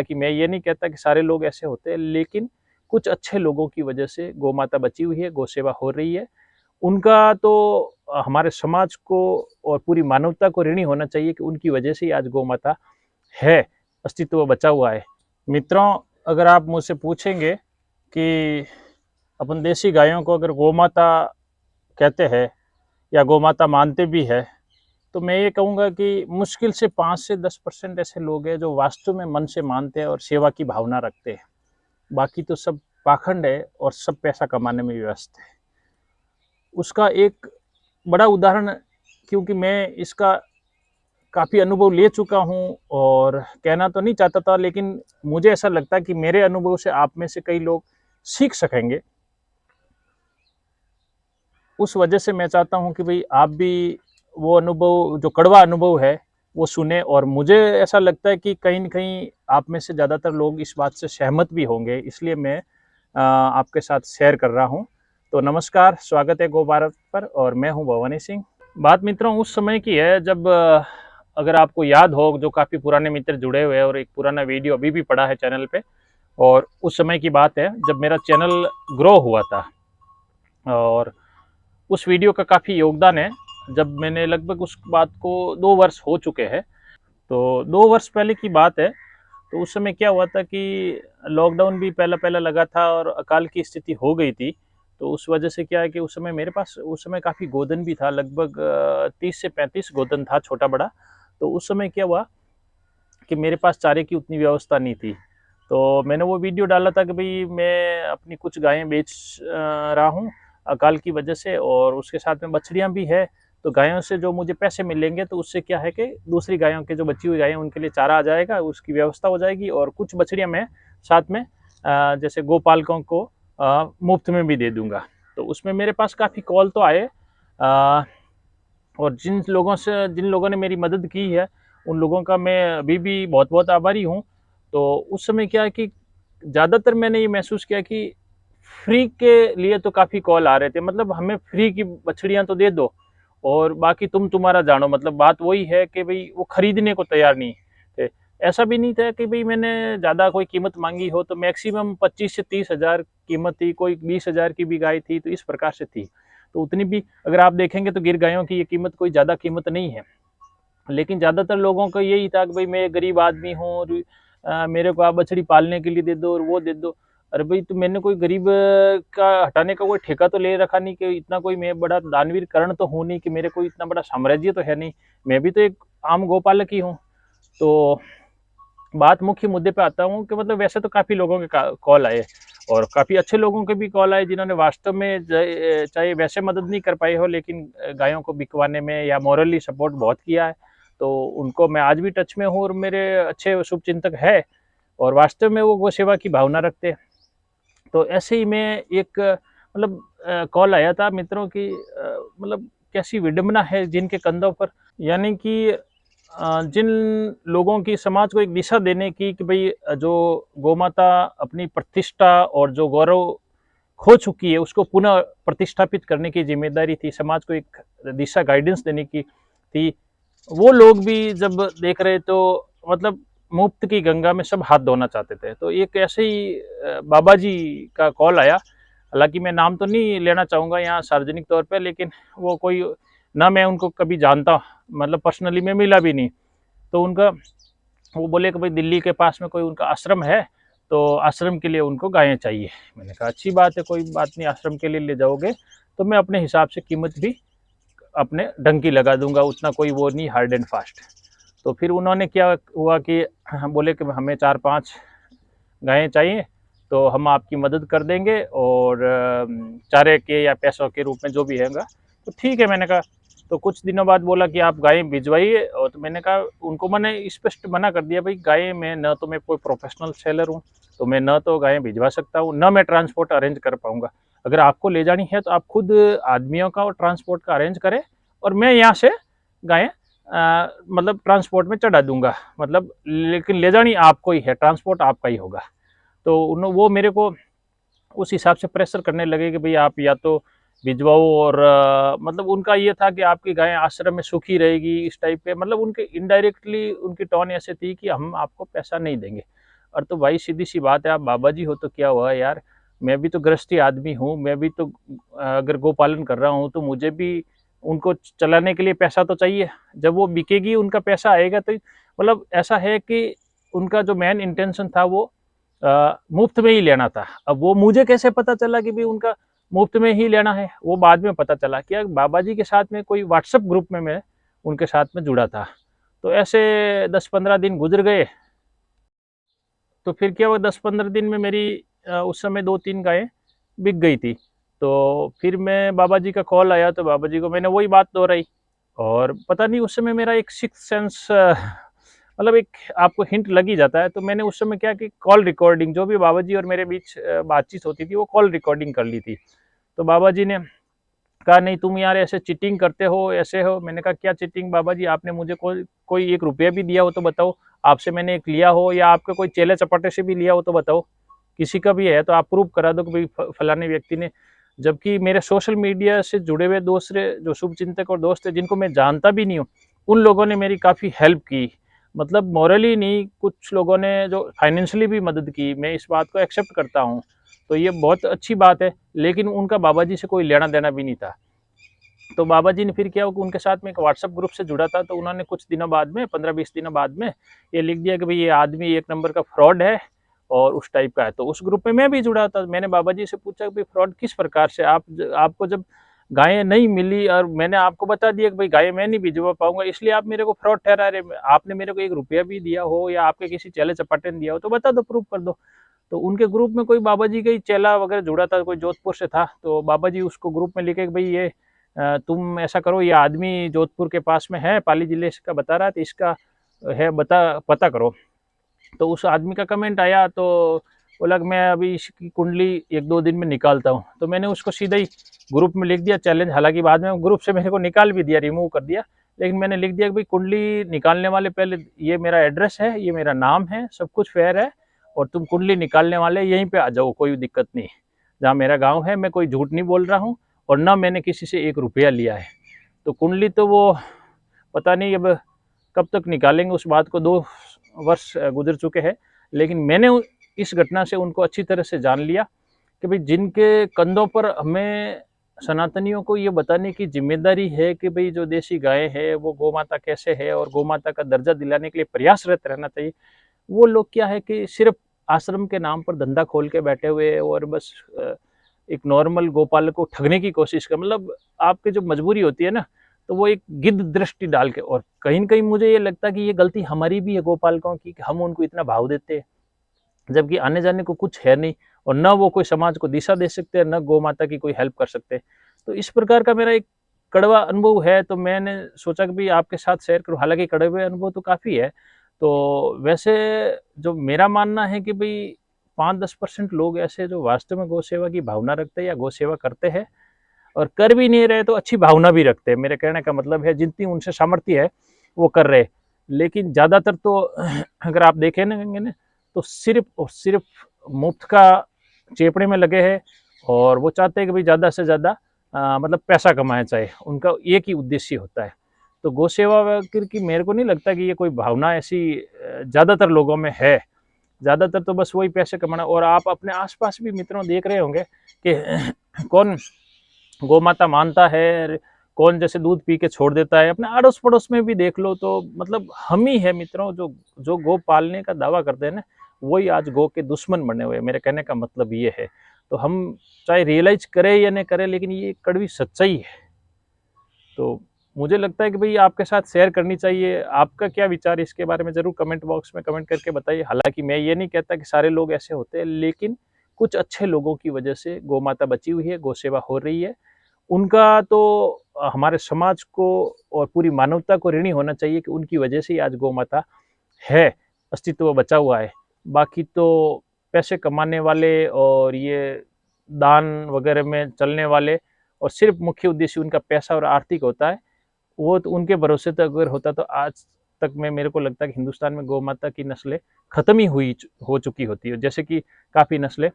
कि मैं ये नहीं कहता कि सारे लोग ऐसे होते हैं, लेकिन कुछ अच्छे लोगों की वजह से गौ माता बची हुई है, गौ सेवा हो रही है। उनका तो हमारे समाज को और पूरी मानवता को ऋणी होना चाहिए कि उनकी वजह से ही आज गौ माता है, अस्तित्व बचा हुआ है। मित्रों, अगर आप मुझसे पूछेंगे कि अपन देसी गायों को अगर गौ माता कहते हैं या गौ माता मानते भी है, तो मैं ये कहूँगा कि मुश्किल से 5 से 10% ऐसे लोग हैं जो वास्तव में मन से मानते हैं और सेवा की भावना रखते हैं। बाकी तो सब पाखंड है और सब पैसा कमाने में व्यस्त है। उसका एक बड़ा उदाहरण, क्योंकि मैं इसका काफ़ी अनुभव ले चुका हूँ और कहना तो नहीं चाहता था, लेकिन मुझे ऐसा लगता है कि मेरे अनुभव से आप में से कई लोग सीख सकेंगे। उस वजह से मैं चाहता हूँ कि भाई आप भी वो अनुभव, जो कड़वा अनुभव है, वो सुने। और मुझे ऐसा लगता है कि कहीं न कहीं आप में से ज़्यादातर लोग इस बात से सहमत भी होंगे, इसलिए मैं आपके साथ शेयर कर रहा हूँ। तो नमस्कार, स्वागत है गो भारत पर और मैं हूँ भवानी सिंह। बात मित्रों उस समय की है जब अगर आपको याद हो, जो काफ़ी पुराने मित्र जुड़े हुए हैं और एक पुराना वीडियो अभी भी पड़ा है चैनल पे, और उस समय की बात है जब मेरा चैनल ग्रो हुआ था। और उस वीडियो का काफ़ी योगदान है। जब मैंने लगभग उस बात को 2 वर्ष हो चुके हैं, तो 2 वर्ष पहले की बात है। तो उस समय क्या हुआ था कि लॉकडाउन भी पहला-पहला लगा था और अकाल की स्थिति हो गई थी। तो उस वजह से क्या है कि उस समय मेरे पास उस समय काफ़ी गोधन भी था, लगभग 30 से 35 गोधन था, छोटा-बड़ा। तो उस समय क्या हुआ कि मेरे पास चारे की उतनी व्यवस्था नहीं थी। तो मैंने वो वीडियो डाला था कि भई मैं अपनी कुछ गायें बेच रहा हूँ अकाल की वजह से, और उसके साथ में बछड़ियाँ भी है। तो गायों से जो मुझे पैसे मिलेंगे, तो उससे क्या है कि दूसरी गायों के जो बची हुई गायें उनके लिए चारा आ जाएगा, उसकी व्यवस्था हो जाएगी, और कुछ बछड़ियाँ मैं साथ में जैसे गोपालकों को मुफ्त में भी दे दूँगा। तो उसमें मेरे पास काफ़ी कॉल तो आए, और जिन लोगों ने मेरी मदद की है, उन लोगों का मैं अभी भी बहुत-बहुत आभारी हूँ। तो उस समय क्या है कि ज़्यादातर मैंने ये महसूस किया कि फ्री के लिए तो काफ़ी कॉल आ रहे थे, मतलब हमें फ्री की बछड़ियाँ तो दे दो और बाकी तुम तुम्हारा जानो, मतलब बात वही है कि भई वो खरीदने को तैयार नहीं थे। ऐसा भी नहीं था कि भई मैंने ज़्यादा कोई कीमत माँगी हो, तो मैक्सिमम 25 से 30 हज़ार कीमत थी, कोई 20 हज़ार की भी गाय थी, तो इस प्रकार से थी। तो उतनी भी अगर आप देखेंगे तो गिर गायों की ये कीमत कोई ज़्यादा कीमत नहीं है। लेकिन ज़्यादातर लोगों का यही था कि भाई मैं गरीब आदमी हूँ और मेरे को आप बछड़ी पालने के लिए दे दो और वो दे दो। अरे भाई, तो मैंने कोई गरीब का हटाने का कोई ठेका तो ले रखा नहीं, कि इतना कोई मैं बड़ा दानवीर कर्ण तो हूँ नहीं, कि मेरे को इतना बड़ा साम्राज्य तो है नहीं। मैं भी तो एक आम गोपालक ही हूँ। तो बात मुख्य मुद्दे पे आता हूँ कि मतलब वैसे तो काफ़ी लोगों के कॉल आए और काफ़ी अच्छे लोगों के भी कॉल आए, जिन्होंने वास्तव में चाहे वैसे मदद नहीं कर पाए हो, लेकिन गायों को बिकवाने में या मॉरली सपोर्ट बहुत किया है। तो उनको मैं आज भी टच में हूँ और मेरे अच्छे शुभचिंतक है, और वास्तव में वो गौ सेवा की भावना रखते हैं। तो ऐसे ही मैं एक मतलब कॉल आया था मित्रों की, मतलब कैसी विडंबना है जिनके कंधों पर, यानी कि जिन लोगों की समाज को एक दिशा देने की, कि भाई जो गौमाता अपनी प्रतिष्ठा और जो गौरव खो चुकी है उसको पुनः प्रतिष्ठापित करने की जिम्मेदारी थी, समाज को एक दिशा गाइडेंस देने की थी। वो लोग भी जब देख रहे, तो मतलब मुफ्त की गंगा में सब हाथ धोना चाहते थे। तो एक ऐसे ही बाबा जी का कॉल आया। हालांकि मैं नाम तो नहीं लेना चाहूँगा यहाँ सार्वजनिक तौर पे, लेकिन वो कोई, ना मैं उनको कभी जानता, मतलब पर्सनली मैं मिला भी नहीं। तो उनका, वो बोले कि भाई दिल्ली के पास में कोई उनका आश्रम है, तो आश्रम के लिए उनको गायें चाहिए। मैंने कहा अच्छी बात है, कोई बात नहीं, आश्रम के लिए ले जाओगे तो मैं अपने हिसाब से कीमत भी अपने ढंग की लगा दूंगा, उतना कोई वो नहीं हार्ड एंड फास्ट। तो फिर उन्होंने क्या हुआ कि बोले कि हमें 4-5 गायें चाहिए, तो हम आपकी मदद कर देंगे, और चारे के या पैसों के रूप में जो भी हैगा। तो ठीक है, मैंने कहा। तो कुछ दिनों बाद बोला कि आप गायें भिजवाइए, और तो मैंने कहा, उनको मैंने स्पष्ट मना कर दिया, भाई गायें मैं न तो मैं कोई प्रोफेशनल सेलर हूँ, तो मैं न तो गायें भिजवा सकता हूँ, न मैं ट्रांसपोर्ट अरेंज कर पाऊँगा। अगर आपको ले जानी है तो आप खुद आदमियों का और ट्रांसपोर्ट का अरेंज करें, और मैं यहाँ से गायें मतलब ट्रांसपोर्ट में चढ़ा दूंगा, मतलब लेकिन ले जानी आपको ही है, ट्रांसपोर्ट आपका ही होगा। तो वो मेरे को उस हिसाब से प्रेशर करने लगे कि भाई आप या तो भिजवाओ, और मतलब उनका ये था कि आपकी गाय आश्रम में सुखी रहेगी, इस टाइप पे, मतलब उनके इनडायरेक्टली उनकी टोन ऐसे थी कि हम आपको पैसा नहीं देंगे। और तो भाई सीधी सी बात है, आप बाबा जी हो तो क्या हुआ यार, मैं भी तो गृहस्थी आदमी हूँ, मैं भी तो अगर गोपालन कर रहा हूँ तो मुझे भी उनको चलाने के लिए पैसा तो चाहिए। जब वो बिकेगी उनका पैसा आएगा तो मतलब ऐसा है कि उनका जो मेन इंटेंशन था वो मुफ्त में ही लेना था। अब वो मुझे कैसे पता चला कि भाई उनका मुफ्त में ही लेना है, वो बाद में पता चला कि बाबा जी के साथ में कोई व्हाट्सएप ग्रुप में मैं उनके साथ में जुड़ा था। तो ऐसे 10-15 दिन गुजर गए। तो फिर क्या हुआ, 10-15 दिन में मेरी उस समय 2-3 गायें बिक गई थी। तो फिर मैं बाबा जी का कॉल आया तो बाबा जी को मैंने वही बात दोहराई। और पता नहीं उस समय मेरा एक सिक्स्थ सेंस मतलब एक आपको हिंट लग ही जाता है। तो मैंने उस समय क्या कि कॉल रिकॉर्डिंग जो भी बाबा जी और मेरे बीच बातचीत होती थी वो कॉल रिकॉर्डिंग कर ली थी। तो बाबा जी ने कहा नहीं तुम यार ऐसे चीटिंग करते हो, ऐसे हो। मैंने कहा क्या चीटिंग बाबा जी, आपने मुझे कोई कोई 1 रुपया भी दिया हो तो बताओ, आपसे मैंने एक लिया हो या आपके कोई चेले चपाटे से भी लिया हो तो बताओ, किसी का भी है तो आप प्रूव करा दो कि भाई फलाने व्यक्ति ने। जबकि मेरे सोशल मीडिया से जुड़े हुए दूसरे जो शुभचिंतक और दोस्त हैं जिनको मैं जानता भी नहीं हूँ, उन लोगों ने मेरी काफ़ी हेल्प की। मतलब मॉरली नहीं, कुछ लोगों ने जो फाइनेंशियली भी मदद की, मैं इस बात को एक्सेप्ट करता हूँ। तो ये बहुत अच्छी बात है, लेकिन उनका बाबा जी से कोई लेना देना भी नहीं था। तो बाबा जी ने फिर क्या, उनके साथ में एक व्हाट्सएप ग्रुप से जुड़ा था, तो उन्होंने कुछ दिनों बाद में 15-20 दिनों बाद में ये लिख दिया कि भाई ये आदमी एक नंबर का फ्रॉड है और उस टाइप का है। तो उस ग्रुप में मैं भी जुड़ा था। मैंने बाबा जी से पूछा कि भाई फ्रॉड किस प्रकार से, आपको जब गायें नहीं मिली और मैंने आपको बता दिया कि भाई गायें मैं नहीं भिजवा पाऊंगा, इसलिए आप मेरे को फ्रॉड ठहरा रहे। आपने मेरे को 1 रुपया भी दिया हो या आपके किसी चेले चपाटे ने दिया हो तो बता दो, प्रूफ कर दो। तो उनके ग्रुप में कोई बाबा जी का ही चेला वगैरह जुड़ा था, कोई जोधपुर से था। तो बाबा जी उसको ग्रुप में लिखे कि भाई ये तुम ऐसा करो, ये आदमी जोधपुर के पास में है, पाली जिले का बता रहा था, इसका है बता पता करो। तो उस आदमी का कमेंट आया तो बोला कि मैं अभी इसकी कुंडली 1-2 दिन में निकालता हूँ। तो मैंने उसको सीधा ही ग्रुप में लिख दिया चैलेंज। हालांकि बाद में ग्रुप से मेरे को निकाल भी दिया, रिमूव कर दिया, लेकिन मैंने लिख दिया कि भाई कुंडली निकालने वाले पहले ये मेरा एड्रेस है, ये मेरा नाम है, सब कुछ फेयर है, और तुम कुंडली निकालने वाले यहीं पे आ जाओ, कोई दिक्कत नहीं। जहाँ मेरा गाँव है, मैं कोई झूठ नहीं बोल रहा हूँ और ना मैंने किसी से 1 रुपया लिया है। तो कुंडली तो वो पता नहीं अब कब तक निकालेंगे, उस बात को 2 वर्ष गुजर चुके हैं। लेकिन मैंने इस घटना से उनको अच्छी तरह से जान लिया कि भाई जिनके कंधों पर हमें सनातनियों को ये बताने की जिम्मेदारी है कि भाई जो देसी गाय है वो गौ माता कैसे है और गौ माता का दर्जा दिलाने के लिए प्रयासरत रहना चाहिए, वो लोग क्या है कि सिर्फ आश्रम के नाम पर धंधा खोल के बैठे हुए और बस एक नॉर्मल गोपालक को ठगने की कोशिश कर, मतलब आपकी जो मजबूरी होती है ना, तो वो एक गिद्ध दृष्टि डाल के। और कहीं न कहीं मुझे ये लगता है कि ये गलती हमारी भी है गोपालकों की कि हम उनको इतना भाव देते हैं, जबकि आने जाने को कुछ है नहीं और ना वो कोई समाज को दिशा दे सकते हैं, ना गौ माता की कोई हेल्प कर सकते हैं। तो इस प्रकार का मेरा एक कड़वा अनुभव है, तो मैंने सोचा कि भाई आपके साथ शेयर करूँ। हालाँकि कड़वे अनुभव तो काफ़ी है। तो वैसे जो मेरा मानना है कि भई 5-10% लोग ऐसे जो वास्तव में गौ सेवा की भावना रखते हैं या गौ सेवा करते हैं और कर भी नहीं रहे तो अच्छी भावना भी रखते हैं। मेरे कहने का मतलब है जितनी उनसे सामर्थ्य है वो कर रहे हैं। लेकिन ज़्यादातर तो अगर आप देखें ना तो सिर्फ़ और सिर्फ़ मुफ्त का चेपड़े में लगे हैं और वो चाहते हैं कि भाई ज़्यादा से ज़्यादा मतलब पैसा कमाया जाए। उनका एक ही उद्देश्य होता है। तो गौ सेवा वगैरह की मेरे को नहीं लगता कि ये कोई भावना ऐसी ज़्यादातर लोगों में है। ज़्यादातर तो बस वही पैसे कमाना। और आप अपने आस-पास भी मित्रों देख रहे होंगे कि कौन गौ माता मानता है, कौन जैसे दूध पी के छोड़ देता है। अपने अड़ोस-पड़ोस में भी देख लो तो मतलब हम ही है मित्रों जो जो गौ पालने का दावा करते हैं ना, वही आज गौ के दुश्मन बने हुए हैं। मेरे कहने का मतलब ये है। तो हम चाहे रियलाइज़ करें या नहीं करें, लेकिन ये कड़वी सच्चाई है। तो मुझे लगता है कि भई आपके साथ शेयर करनी चाहिए। आपका क्या विचार है इसके बारे में, ज़रूर कमेंट बॉक्स में कमेंट करके बताइए। हालाँकि मैं ये नहीं कहता कि सारे लोग ऐसे होते हैं, लेकिन कुछ अच्छे लोगों की वजह से गौ माता बची हुई है, गौ सेवा हो रही है। उनका तो हमारे समाज को और पूरी मानवता को ऋणी होना चाहिए कि उनकी वजह से ही आज गौ माता है, अस्तित्व बचा हुआ है। बाकी तो पैसे कमाने वाले और ये दान वगैरह में चलने वाले और सिर्फ़ मुख्य उद्देश्य उनका पैसा और आर्थिक होता है, वो तो उनके भरोसे तक अगर होता तो आज तक में मेरे को लगता है कि हिंदुस्तान में गौ माता की नस्लें खत्म ही हो चुकी होती है। जैसे कि काफ़ी नस्लें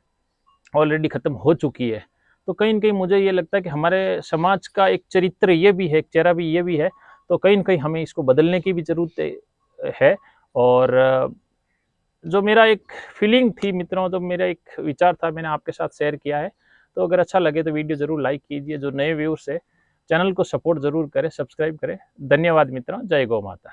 ऑलरेडी खत्म हो चुकी है। तो कहीं न कहीं मुझे ये लगता है कि हमारे समाज का एक चरित्र ये भी है, एक चेहरा भी ये भी है, तो कहीं न कहीं हमें इसको बदलने की भी ज़रूरत है। और जो मेरा एक फीलिंग थी मित्रों, तो मेरा एक विचार था, मैंने आपके साथ शेयर किया है। तो अगर अच्छा लगे तो वीडियो ज़रूर लाइक कीजिए, जो नए व्यूअर्स है चैनल को सपोर्ट ज़रूर करें, सब्सक्राइब करें। धन्यवाद मित्रों, जय गौ माता।